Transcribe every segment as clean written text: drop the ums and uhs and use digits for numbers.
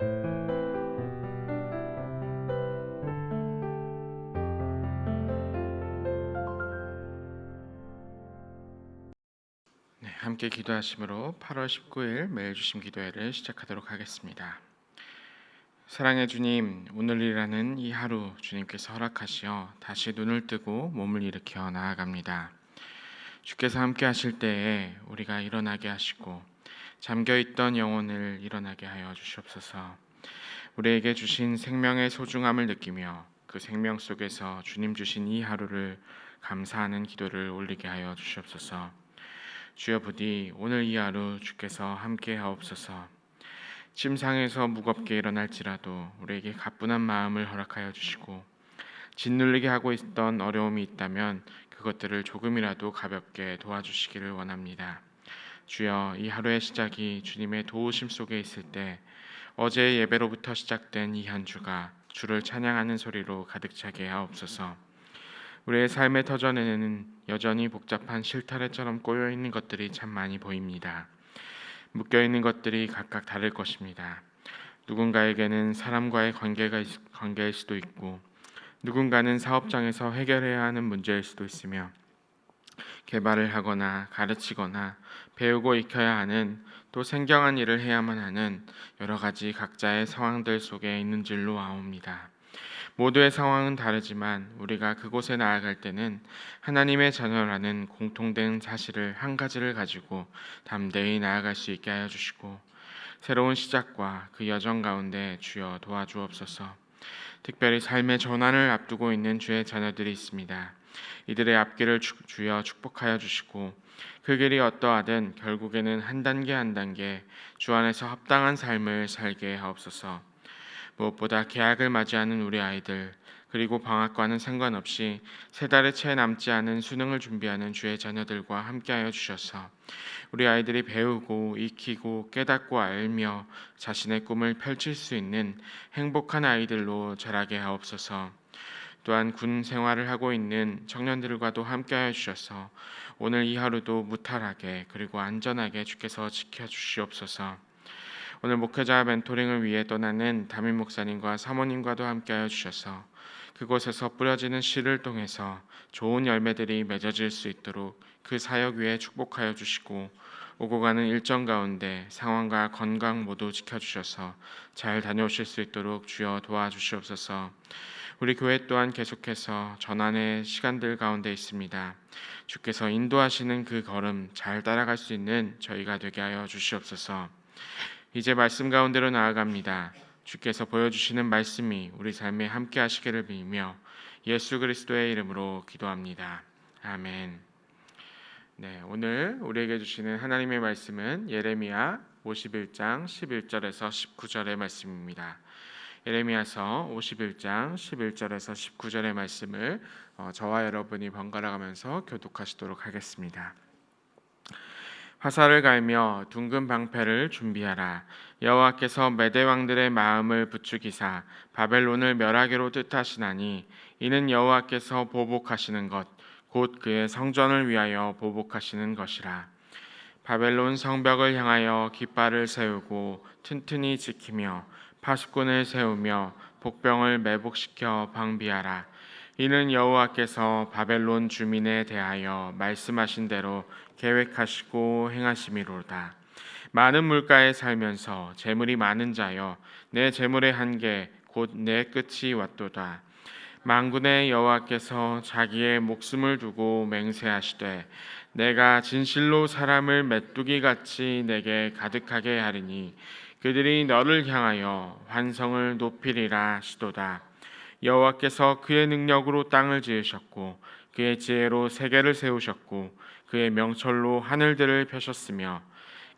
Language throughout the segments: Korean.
네, 함께 기도하심으로 8월 19일 매일 주심 기도회를 시작하도록 하겠습니다. 사랑의 주님, 오늘이라는 이 하루 주님께서 허락하시어 다시 눈을 뜨고 몸을 일으켜 나아갑니다. 주께서 함께 하실 때에 우리가 일어나게 하시고 잠겨있던 영혼을 일어나게 하여 주시옵소서. 우리에게 주신 생명의 소중함을 느끼며 그 생명 속에서 주님 주신 이 하루를 감사하는 기도를 올리게 하여 주시옵소서. 주여 부디 오늘 이 하루 주께서 함께 하옵소서. 침상에서 무겁게 일어날지라도 우리에게 가뿐한 마음을 허락하여 주시고 짓눌리게 하고 있던 어려움이 있다면 그것들을 조금이라도 가볍게 도와주시기를 원합니다. 주여, 이 하루의 시작이 주님의 도우심 속에 있을 때 어제의 예배로부터 시작된 이 한 주가 주를 찬양하는 소리로 가득 차게 하옵소서. 우리의 삶의 터전에는 여전히 복잡한 실타래처럼 꼬여있는 것들이 참 많이 보입니다. 묶여있는 것들이 각각 다를 것입니다. 누군가에게는 사람과의 관계일 수도 있고, 누군가는 사업장에서 해결해야 하는 문제일 수도 있으며, 개발을 하거나 가르치거나 배우고 익혀야 하는, 또 생경한 일을 해야만 하는 여러 가지 각자의 상황들 속에 있는 줄로 아옵니다. 모두의 상황은 다르지만 우리가 그곳에 나아갈 때는 하나님의 자녀라는 공통된 사실을 한 가지를 가지고 담대히 나아갈 수 있게 하여 주시고, 새로운 시작과 그 여정 가운데 주여 도와주옵소서. 특별히 삶의 전환을 앞두고 있는 주의 자녀들이 있습니다. 이들의 앞길을 주여 축복하여 주시고, 그 길이 어떠하든 결국에는 한 단계 한 단계 주 안에서 합당한 삶을 살게 하옵소서. 무엇보다 개학을 맞이하는 우리 아이들, 그리고 방학과는 상관없이 세 달에 채 남지 않은 수능을 준비하는 주의 자녀들과 함께하여 주셔서 우리 아이들이 배우고 익히고 깨닫고 알며 자신의 꿈을 펼칠 수 있는 행복한 아이들로 자라게 하옵소서. 또한 군 생활을 하고 있는 청년들과도 함께하여 주셔서 오늘 이 하루도 무탈하게 그리고 안전하게 주께서 지켜주시옵소서. 오늘 목회자 멘토링을 위해 떠나는 담임 목사님과 사모님과도 함께하여 주셔서 그곳에서 뿌려지는 씨를 통해서 좋은 열매들이 맺어질 수 있도록 그 사역 위에 축복하여 주시고, 오고 가는 일정 가운데 상황과 건강 모두 지켜주셔서 잘 다녀오실 수 있도록 주여 도와주시옵소서. 우리 교회 또한 계속해서 전환의 시간들 가운데 있습니다. 주께서 인도하시는 그 걸음 잘 따라갈 수 있는 저희가 되게 하여 주시옵소서. 이제 말씀 가운데로 나아갑니다. 주께서 보여주시는 말씀이 우리 삶에 함께 하시기를 빌며 예수 그리스도의 이름으로 기도합니다. 아멘. 네, 오늘 우리에게 주시는 하나님의 말씀은 예레미야 51장 11절에서 19절의 말씀입니다. 예레미야서 51장 11절에서 19절의 말씀을 저와 여러분이 번갈아 가면서 교독하시도록 하겠습니다. 화살을 갈며 둥근 방패를 준비하라. 여호와께서 메대 왕들의 마음을 부추기사 바벨론을 멸하기로 뜻하시나니 이는 여호와께서 보복하시는 것 곧 그의 성전을 위하여 보복하시는 것이라. 바벨론 성벽을 향하여 깃발을 세우고 튼튼히 지키며 파수꾼을 세우며 복병을 매복시켜 방비하라. 이는 여호와께서 바벨론 주민에 대하여 말씀하신 대로 계획하시고 행하심이로다. 많은 물가에 살면서 재물이 많은 자여, 내 재물의 한계 곧 내 끝이 왔도다. 만군의 여호와께서 자기의 목숨을 두고 맹세하시되 내가 진실로 사람을 메뚜기 같이 내게 가득하게 하리니 그들이 너를 향하여 환성을 높이리라 하시도다. 여호와께서 그의 능력으로 땅을 지으셨고 그의 지혜로 세계를 세우셨고 그의 명철로 하늘들을 펴셨으며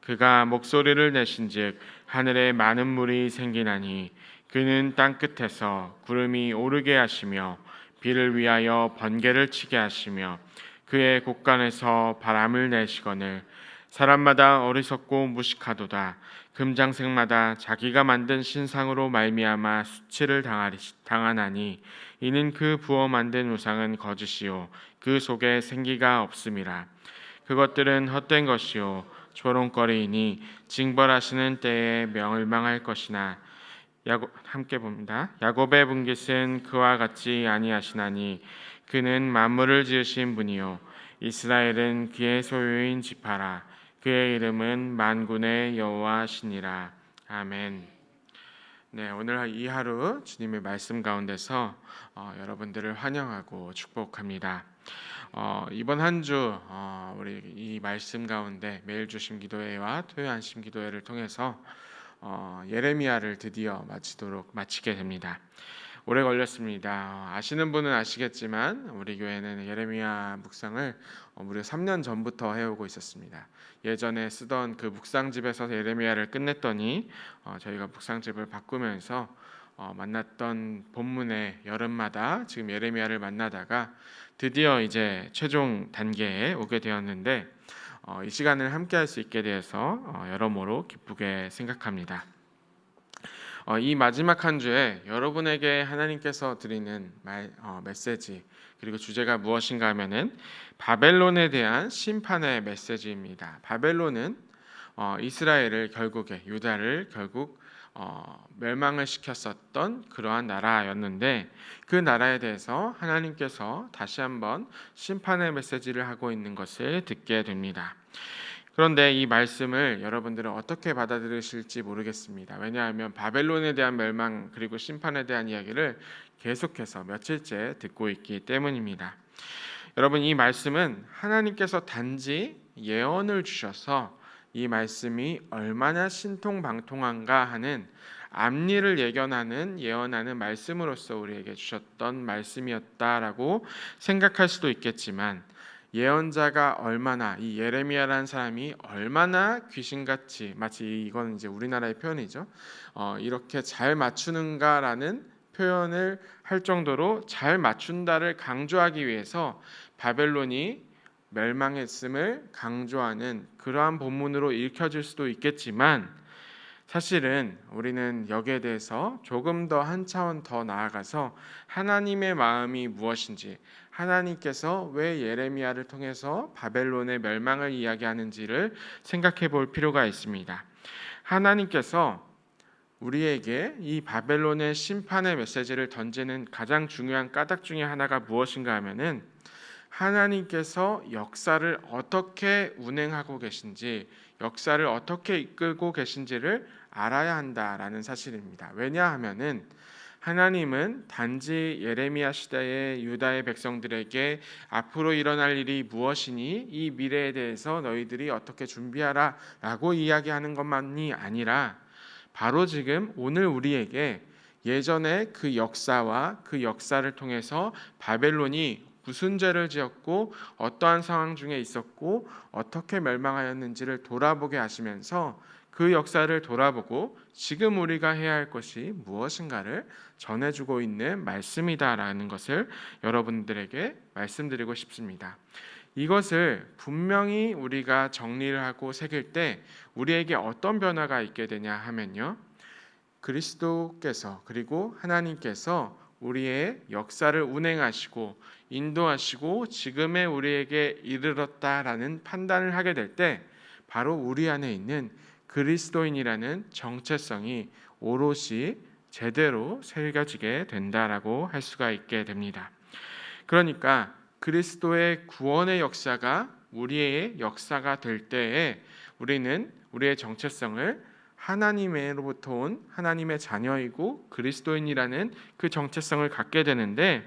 그가 목소리를 내신즉 하늘에 많은 물이 생기나니 그는 땅 끝에서 구름이 오르게 하시며 비를 위하여 번개를 치게 하시며 그의 곳간에서 바람을 내시거늘 사람마다 어리석고 무식하도다. 금장색마다 자기가 만든 신상으로 말미암아 수치를 당하나니 이는 그 부어 만든 우상은 거짓이요 그 속에 생기가 없음이라. 그것들은 헛된 것이요 조롱거리이니 징벌하시는 때에 멸망할 것이나 함께 봅니다. 야곱의 분깃은 그와 같이 아니하시나니 그는 만물을 지으신 분이요 이스라엘은 그의 소유인 지파라. 그의 이름은 만군의 여호와시니라. 아멘. 네, 오늘 이 하루 주님의 말씀 가운데서 여러분들을 환영하고 축복합니다. 이번 한 주 우리 이 말씀 가운데 매일 주심 기도회와 토요 안심 기도회를 통해서 예레미야를 드디어 마치게 됩니다. 오래 걸렸습니다. 아시는 분은 아시겠지만 우리 교회는 예레미야 묵상을 무려 3년 전부터 해오고 있었습니다. 예전에 쓰던 그 묵상집에서 예레미야를 끝냈더니 저희가 묵상집을 바꾸면서 만났던 본문의 여름마다 지금 예레미야를 만나다가 드디어 이제 최종 단계에 오게 되었는데 이 시간을 함께 할 수 있게 되어서 여러모로 기쁘게 생각합니다. 이 마지막 한 주에 여러분에게 하나님께서 드리는 메시지 그리고 주제가 무엇인가 하면은 바벨론에 대한 심판의 메시지입니다. 바벨론은 이스라엘을 결국에 유다를 결국 멸망을 시켰었던 그러한 나라였는데 그 나라에 대해서 하나님께서 다시 한번 심판의 메시지를 하고 있는 것을 듣게 됩니다. 그런데 이 말씀을 여러분들은 어떻게 받아들이실지 모르겠습니다. 왜냐하면 바벨론에 대한 멸망 그리고 심판에 대한 이야기를 계속해서 며칠째 듣고 있기 때문입니다. 여러분, 이 말씀은 하나님께서 단지 예언을 주셔서 이 말씀이 얼마나 신통방통한가 하는 앞일을 예언하는 말씀으로서 우리에게 주셨던 말씀이었다라고 생각할 수도 있겠지만 예언자가 얼마나 이 예레미야라는 사람이 얼마나 귀신같이 마치 이건 이제 우리나라의 표현이죠. 이렇게 잘 맞추는가라는 표현을 할 정도로 잘 맞춘다를 강조하기 위해서 바벨론이 멸망했음을 강조하는 그러한 본문으로 읽혀질 수도 있겠지만 사실은 우리는 여기에 대해서 조금 더 한 차원 더 나아가서 하나님의 마음이 무엇인지 하나님께서 왜 예레미야를 통해서 바벨론의 멸망을 이야기하는지를 생각해 볼 필요가 있습니다. 하나님께서 우리에게 이 바벨론의 심판의 메시지를 던지는 가장 중요한 까닭 중에 하나가 무엇인가 하면은 하나님께서 역사를 어떻게 운행하고 계신지 역사를 어떻게 이끌고 계신지를 알아야 한다라는 사실입니다. 왜냐하면은 하나님은 단지 예레미야 시대의 유다의 백성들에게 앞으로 일어날 일이 무엇이니 이 미래에 대해서 너희들이 어떻게 준비하라 라고 이야기하는 것만이 아니라 바로 지금 오늘 우리에게 예전에 그 역사와 그 역사를 통해서 바벨론이 무슨 죄를 지었고 어떠한 상황 중에 있었고 어떻게 멸망하였는지를 돌아보게 하시면서 그 역사를 돌아보고 지금 우리가 해야 할 것이 무엇인가를 전해주고 있는 말씀이다라는 것을 여러분들에게 말씀드리고 싶습니다. 이것을 분명히 우리가 정리를 하고 새길 때 우리에게 어떤 변화가 있게 되냐 하면요, 그리스도께서 그리고 하나님께서 우리의 역사를 운행하시고 인도하시고 지금의 우리에게 이르렀다라는 판단을 하게 될 때 바로 우리 안에 있는 그리스도인이라는 정체성이 오롯이 제대로 새겨지게 된다라고 할 수가 있게 됩니다. 그러니까 그리스도의 구원의 역사가 우리의 역사가 될 때에 우리는 우리의 정체성을 하나님으로부터 온 하나님의 자녀이고 그리스도인이라는 그 정체성을 갖게 되는데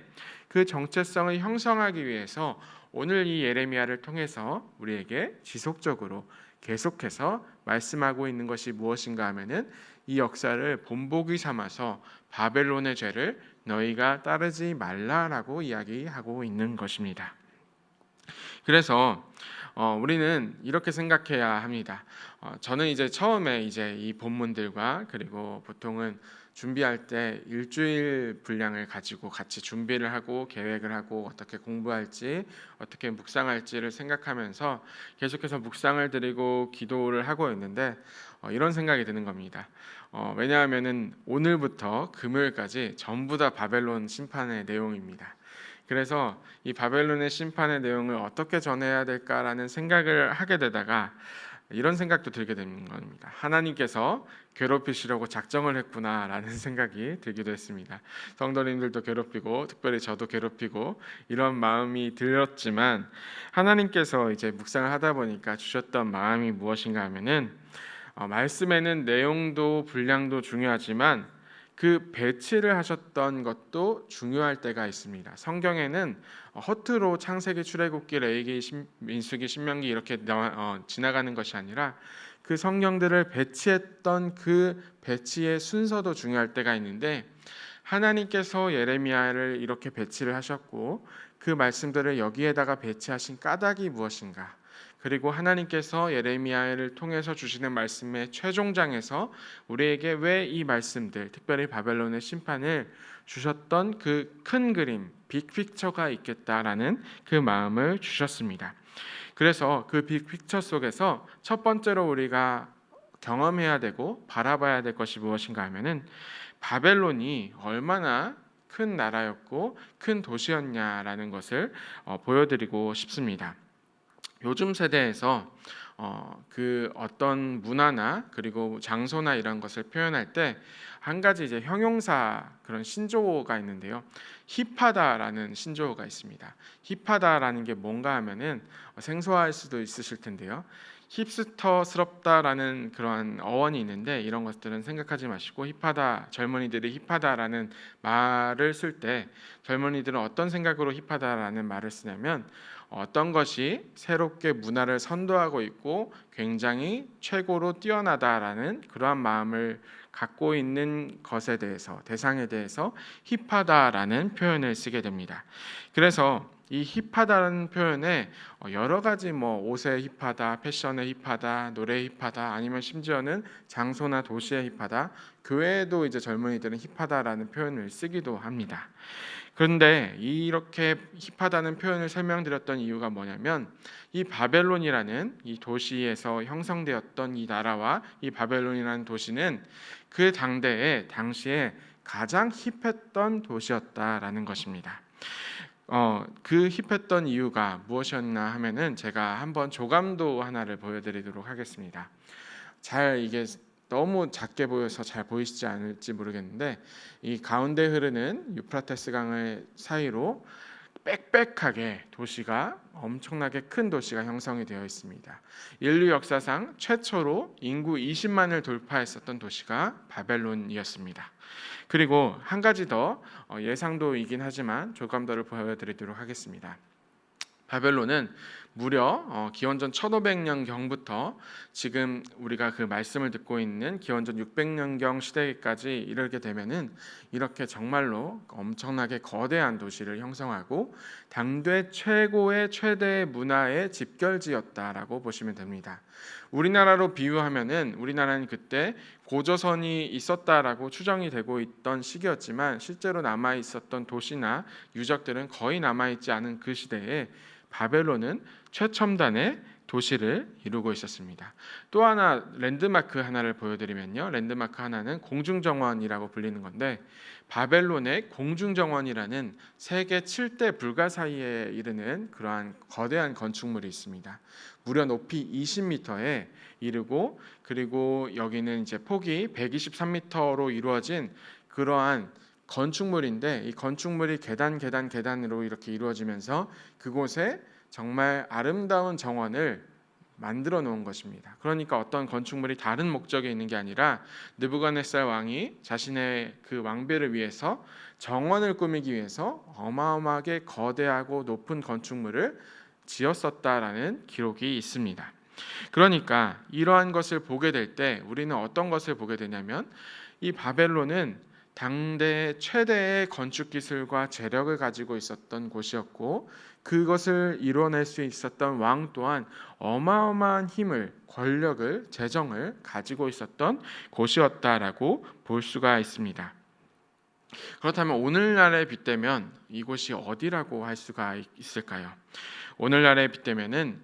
그 정체성을 형성하기 위해서 오늘 이 예레미야를 통해서 우리에게 지속적으로 계속해서 말씀하고 있는 것이 무엇인가 하면은 이 역사를 본보기 삼아서 바벨론의 죄를 너희가 따르지 말라라고 이야기하고 있는 것입니다. 그래서 우리는 이렇게 생각해야 합니다. 저는 이제 처음에 이제 이 본문들과 그리고 보통은 준비할 때 일주일 분량을 가지고 같이 준비를 하고 계획을 하고 어떻게 공부할지 어떻게 묵상할지를 생각하면서 계속해서 묵상을 드리고 기도를 하고 있는데 이런 생각이 드는 겁니다. 왜냐하면은 오늘부터 금요일까지 전부 다 바벨론 심판의 내용입니다. 그래서 이 바벨론의 심판의 내용을 어떻게 전해야 될까라는 생각을 하게 되다가 이런 생각도 들게 되는 겁니다. 하나님께서 괴롭히시려고 작정을 했구나라는 생각이 들기도 했습니다. 성도님들도 괴롭히고 특별히 저도 괴롭히고 이런 마음이 들었지만 하나님께서 이제 묵상을 하다 보니까 주셨던 마음이 무엇인가 하면은 말씀에는 내용도 분량도 중요하지만 그 배치를 하셨던 것도 중요할 때가 있습니다. 성경에는 허투루 창세기, 출애굽기, 레위기, 민수기, 신명기 이렇게 지나가는 것이 아니라 그 성경들을 배치했던 그 배치의 순서도 중요할 때가 있는데 하나님께서 예레미야를 이렇게 배치를 하셨고 그 말씀들을 여기에다가 배치하신 까닭이 무엇인가? 그리고 하나님께서 예레미야를 통해서 주시는 말씀의 최종장에서 우리에게 왜 이 말씀들, 특별히 바벨론의 심판을 주셨던 그 큰 그림, 빅픽처가 있겠다라는 그 마음을 주셨습니다. 그래서 그 빅픽처 속에서 첫 번째로 우리가 경험해야 되고 바라봐야 될 것이 무엇인가 하면은 바벨론이 얼마나 큰 나라였고 큰 도시였냐라는 것을 보여드리고 싶습니다. 요즘 세대에서 그 어떤 문화나 그리고 장소나 이런 것을 표현할 때 한 가지 이제 형용사 그런 신조어가 있는데요. 힙하다라는 신조어가 있습니다. 힙하다라는 게 뭔가 하면은 생소할 수도 있으실 텐데요. 힙스터스럽다라는 그러한 어원이 있는데 이런 것들은 생각하지 마시고 힙하다, 젊은이들이 힙하다라는 말을 쓸 때 젊은이들은 어떤 생각으로 힙하다라는 말을 쓰냐면 어떤 것이 새롭게 문화를 선도하고 있고 굉장히 최고로 뛰어나다라는 그러한 마음을 갖고 있는 것에 대해서 대상에 대해서 힙하다라는 표현을 쓰게 됩니다. 그래서 이 힙하다라는 표현에 여러 가지 옷에 힙하다, 패션에 힙하다, 노래에 힙하다, 아니면 심지어는 장소나 도시에 힙하다, 교회에도 이제 젊은이들은 힙하다라는 표현을 쓰기도 합니다. 그런데 이렇게 힙하다는 표현을 설명드렸던 이유가 뭐냐면 이 바벨론이라는 이 도시에서 형성되었던 이 나라와 이 바벨론이라는 도시는 그 당시에 가장 힙했던 도시였다라는 것입니다. 그 힙했던 이유가 무엇이었나 하면은 제가 한번 조감도 하나를 보여드리도록 하겠습니다. 이게 너무 작게 보여서 잘 보이시지 않을지 모르겠는데 이 가운데 흐르는 유프라테스 강의 사이로 빽빽하게 도시가 엄청나게 큰 도시가 형성이 되어 있습니다. 인류 역사상 최초로 인구 20만을 돌파했었던 도시가 바벨론이었습니다. 그리고 한 가지 더 예상도이긴 하지만 조감도를 보여드리도록 하겠습니다. 바벨론은 무려 기원전 1500년경부터 지금 우리가 그 말씀을 듣고 있는 기원전 600년경 시대까지 이르게 되면은 이렇게 정말로 엄청나게 거대한 도시를 형성하고 당대 최대의 문화의 집결지였다라고 보시면 됩니다. 우리나라로 비유하면은 우리나라는 그때 고조선이 있었다라고 추정이 되고 있던 시기였지만 실제로 남아 있었던 도시나 유적들은 거의 남아 있지 않은 그 시대에 바벨론은 최첨단의 도시를 이루고 있었습니다. 또 하나 랜드마크 하나를 보여드리면요. 랜드마크 하나는 공중정원이라고 불리는 건데 바벨론의 공중정원이라는 세계 7대 불가 사이에 이르는 그러한 거대한 건축물이 있습니다. 무려 높이 20m에 이르고 그리고 여기는 이제 폭이 123m로 이루어진 그러한 건축물인데 이 건축물이 계단으로 이렇게 이루어지면서 그곳에 정말 아름다운 정원을 만들어 놓은 것입니다. 그러니까 어떤 건축물이 다른 목적에 있는 게 아니라 느부갓네살 왕이 자신의 그 왕비를 위해서 정원을 꾸미기 위해서 어마어마하게 거대하고 높은 건축물을 지었었다라는 기록이 있습니다. 그러니까 이러한 것을 보게 될 때 우리는 어떤 것을 보게 되냐면 이 바벨론은 당대 최대의 건축 기술과 재력을 가지고 있었던 곳이었고 그것을 이뤄낼 수 있었던 왕 또한 어마어마한 힘을, 권력을, 재정을 가지고 있었던 곳이었다라고 볼 수가 있습니다. 그렇다면 오늘날에 빗대면 이곳이 어디라고 할 수가 있을까요? 오늘날에 빗대면은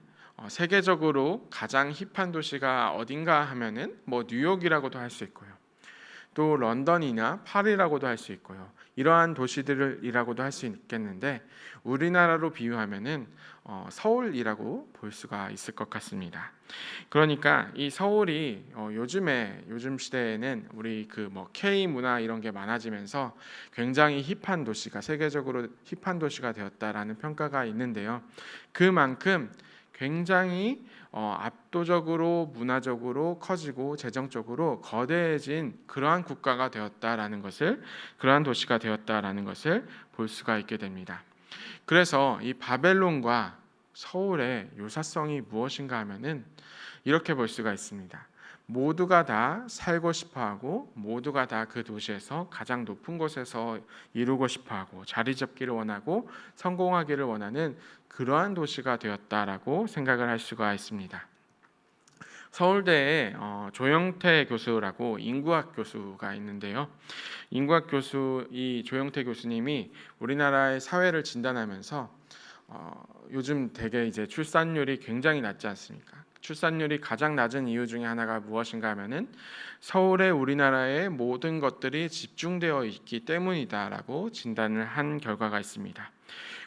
세계적으로 가장 힙한 도시가 어딘가 하면은 뉴욕이라고도 할 수 있고요. 또 런던이나 파리라고도 할 수 있고요. 이러한 도시들이라고도 할 수 있겠는데 우리나라로 비유하면은 서울이라고 볼 수가 있을 것 같습니다. 그러니까 이 서울이 요즘 시대에는 우리 그 K 문화 이런 게 많아지면서 굉장히 힙한 도시가 세계적으로 힙한 도시가 되었다라는 평가가 있는데요. 그만큼 굉장히 압도적으로 문화적으로 커지고 재정적으로 거대해진 그러한 국가가 되었다라는 것을 그러한 도시가 되었다라는 것을 볼 수가 있게 됩니다. 그래서 이 바벨론과 서울의 유사성이 무엇인가 하면은 이렇게 볼 수가 있습니다. 모두가 다 살고 싶어하고 모두가 다 그 도시에서 가장 높은 곳에서 이루고 싶어하고 자리 잡기를 원하고 성공하기를 원하는 그러한 도시가 되었다라고 생각을 할 수가 있습니다. 서울대에 조영태 교수라고 인구학 교수가 있는데요. 인구학 교수 이 조영태 교수님이 우리나라의 사회를 진단하면서 요즘 되게 이제 출산율이 굉장히 낮지 않습니까? 출산율이 가장 낮은 이유 중에 하나가 무엇인가 하면은 서울에 우리나라의 모든 것들이 집중되어 있기 때문이다라고 진단을 한 결과가 있습니다.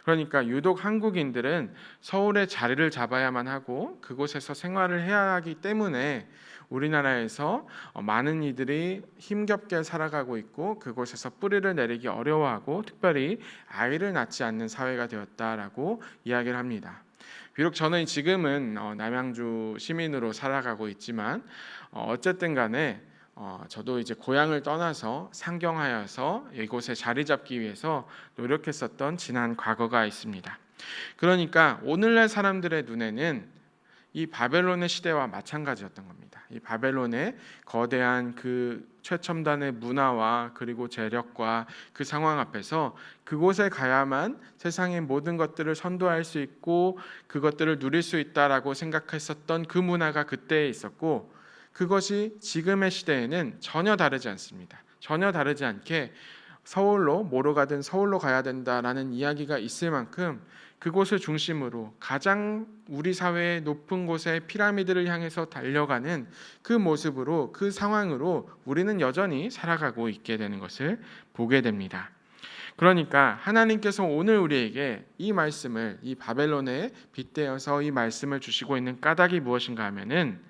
그러니까 유독 한국인들은 서울에 자리를 잡아야만 하고 그곳에서 생활을 해야 하기 때문에 우리나라에서 많은 이들이 힘겹게 살아가고 있고 그곳에서 뿌리를 내리기 어려워하고 특별히 아이를 낳지 않는 사회가 되었다라고 이야기를 합니다. 비록 저는 지금은 남양주 시민으로 살아가고 있지만 어쨌든 간에 저도 이제 고향을 떠나서 상경하여서 이곳에 자리 잡기 위해서 노력했었던 지난 과거가 있습니다. 그러니까 오늘날 사람들의 눈에는 이 바벨론의 시대와 마찬가지였던 겁니다. 이 바벨론의 거대한 그 최첨단의 문화와 그리고 재력과 그 상황 앞에서 그곳에 가야만 세상의 모든 것들을 선도할 수 있고 그것들을 누릴 수 있다라고 생각했었던 그 문화가 그때에 있었고 그것이 지금의 시대에는 전혀 다르지 않습니다. 전혀 다르지 않게 뭐로 가든 서울로 가야 된다라는 이야기가 있을 만큼 그곳을 중심으로 가장 우리 사회의 높은 곳에 피라미드를 향해서 달려가는 그 모습으로 그 상황으로 우리는 여전히 살아가고 있게 되는 것을 보게 됩니다. 그러니까 하나님께서 오늘 우리에게 이 말씀을 이 바벨론에 빗대어서 이 말씀을 주시고 있는 까닭이 무엇인가 하면은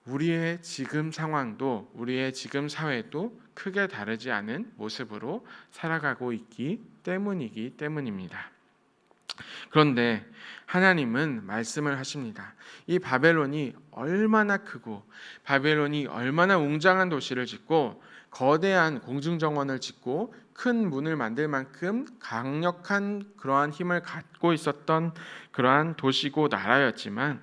우리의 지금 상황도 우리의 지금 사회도 크게 다르지 않은 모습으로 살아가고 있기 때문입니다. 그런데 하나님은 말씀을 하십니다. 이 바벨론이 얼마나 크고 바벨론이 얼마나 웅장한 도시를 짓고 거대한 공중정원을 짓고 큰 문을 만들 만큼 강력한 그러한 힘을 갖고 있었던 그러한 도시고 나라였지만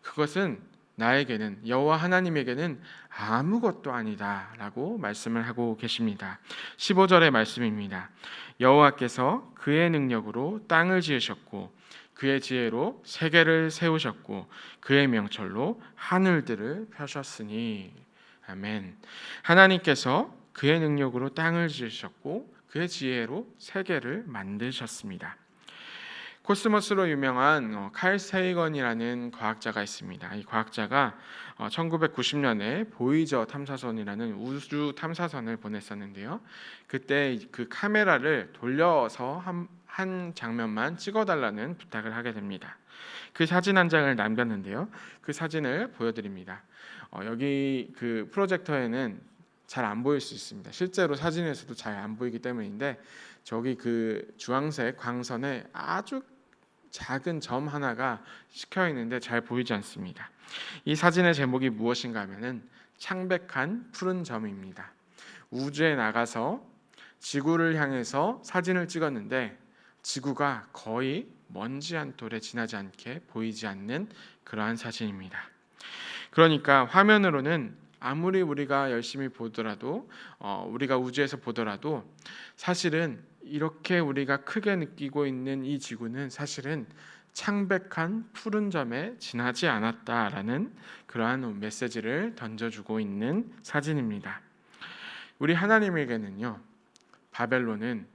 그것은 나에게는 여호와 하나님에게는 아무것도 아니다라고 말씀을 하고 계십니다. 15절의 말씀입니다. 여호와께서 그의 능력으로 땅을 지으셨고 그의 지혜로 세계를 세우셨고 그의 명철로 하늘들을 펴셨으니 아멘. 하나님께서 그의 능력으로 땅을 지으셨고 그의 지혜로 세계를 만드셨습니다. 코스모스로 유명한 칼 세이건이라는 과학자가 있습니다. 이 과학자가 1990년에 보이저 탐사선이라는 우주 탐사선을 보냈었는데요. 그때 그 카메라를 돌려서 한 장면만 찍어달라는 부탁을 하게 됩니다. 그 사진 한 장을 남겼는데요. 그 사진을 보여드립니다. 여기 그 프로젝터에는 잘 안 보일 수 있습니다. 실제로 사진에서도 잘 안 보이기 때문인데 저기 그 주황색 광선에 아주 작은 점 하나가 찍혀 있는데 잘 보이지 않습니다. 이 사진의 제목이 무엇인가 하면은 창백한 푸른 점입니다. 우주에 나가서 지구를 향해서 사진을 찍었는데 지구가 거의 먼지 한 톨에 지나지 않게 보이지 않는 그러한 사진입니다. 그러니까 화면으로는 아무리 우리가 열심히 보더라도 우리가 우주에서 보더라도 사실은 이렇게 우리가 크게 느끼고 있는 이 지구는 사실은 창백한 푸른 점에 지나지 않았다라는 그러한 메시지를 던져주고 있는 사진입니다. 우리 하나님에게는요, 바벨론은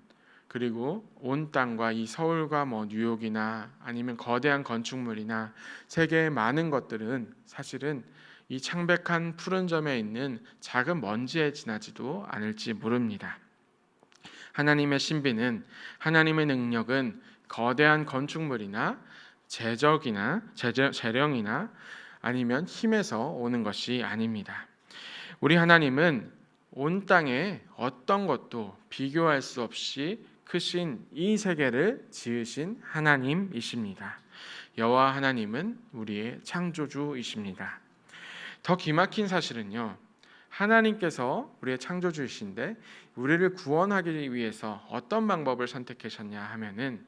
그리고 온 땅과 이 서울과 뉴욕이나 아니면 거대한 건축물이나 세계의 많은 것들은 사실은 이 창백한 푸른 점에 있는 작은 먼지에 지나지도 않을지 모릅니다. 하나님의 신비는, 하나님의 능력은 거대한 건축물이나 재령이나 아니면 힘에서 오는 것이 아닙니다. 우리 하나님은 온 땅에 어떤 것도 비교할 수 없이 크신 이 세계를 지으신 하나님이십니다. 여호와 하나님은 우리의 창조주이십니다. 더 기막힌 사실은요, 하나님께서 우리의 창조주이신데 우리를 구원하기 위해서 어떤 방법을 선택하셨냐 하면은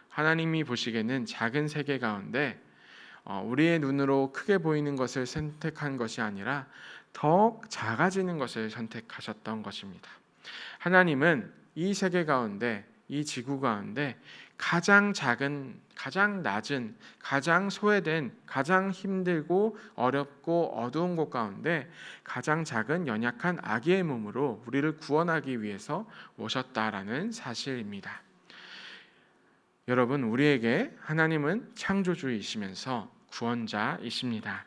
하나님이 보시기에는 작은 세계 가운데 우리의 눈으로 크게 보이는 것을 선택한 것이 아니라 더 작아지는 것을 선택하셨던 것입니다. 하나님은 이 세계 가운데, 이 지구 가운데 가장 작은, 가장 낮은, 가장 소외된, 가장 힘들고 어렵고 어두운 곳 가운데 가장 작은 연약한 아기의 몸으로 우리를 구원하기 위해서 오셨다라는 사실입니다. 여러분, 우리에게 하나님은 창조주이시면서 구원자이십니다.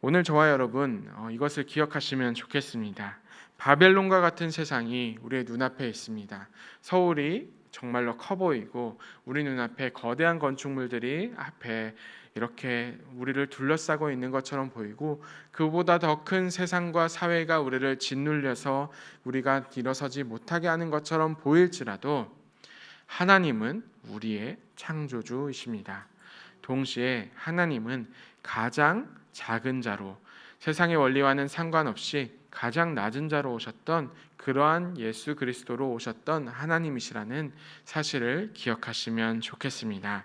오늘 저와 여러분 이것을 기억하시면 좋겠습니다. 바벨론과 같은 세상이 우리의 눈앞에 있습니다. 서울이 정말로 커 보이고 우리 눈앞에 거대한 건축물들이 앞에 이렇게 우리를 둘러싸고 있는 것처럼 보이고 그보다 더 큰 세상과 사회가 우리를 짓눌려서 우리가 일어서지 못하게 하는 것처럼 보일지라도 하나님은 우리의 창조주이십니다. 동시에 하나님은 가장 작은 자로, 세상의 원리와는 상관없이 가장 낮은 자로 오셨던 그러한 예수 그리스도로 오셨던 하나님이시라는 사실을 기억하시면 좋겠습니다.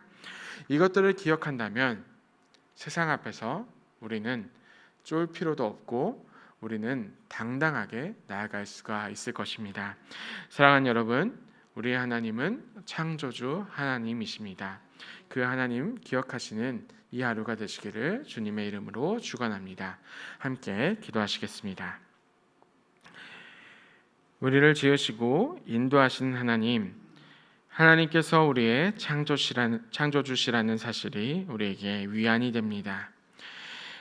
이것들을 기억한다면 세상 앞에서 우리는 쫄 필요도 없고 우리는 당당하게 나아갈 수가 있을 것입니다. 사랑하는 여러분, 우리 하나님은 창조주 하나님이십니다. 그 하나님 기억하시는 이 하루가 되시기를 주님의 이름으로 축원합니다. 함께 기도하시겠습니다. 우리를 지으시고 인도하신 하나님, 하나님께서 우리의 창조주시라는 사실이 우리에게 위안이 됩니다.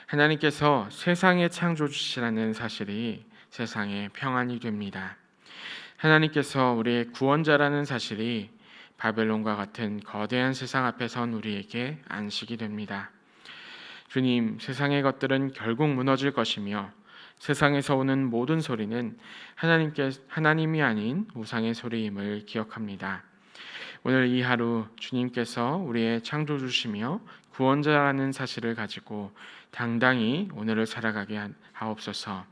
하나님께서 세상의 창조주시라는 사실이 세상의 평안이 됩니다. 하나님께서 우리의 구원자라는 사실이 바벨론과 같은 거대한 세상 앞에 선 우리에게 안식이 됩니다. 주님, 세상의 것들은 결국 무너질 것이며 세상에서 오는 모든 소리는 하나님이 아닌 우상의 소리임을 기억합니다. 오늘 이 하루 주님께서 우리의 창조주시며 구원자라는 사실을 가지고 당당히 오늘을 살아가게 하옵소서.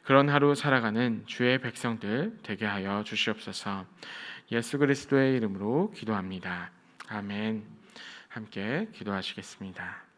그런 하루 살아가는 주의 백성들 되게 하여 주시옵소서. 예수 그리스도의 이름으로 기도합니다. 아멘. 함께 기도하시겠습니다.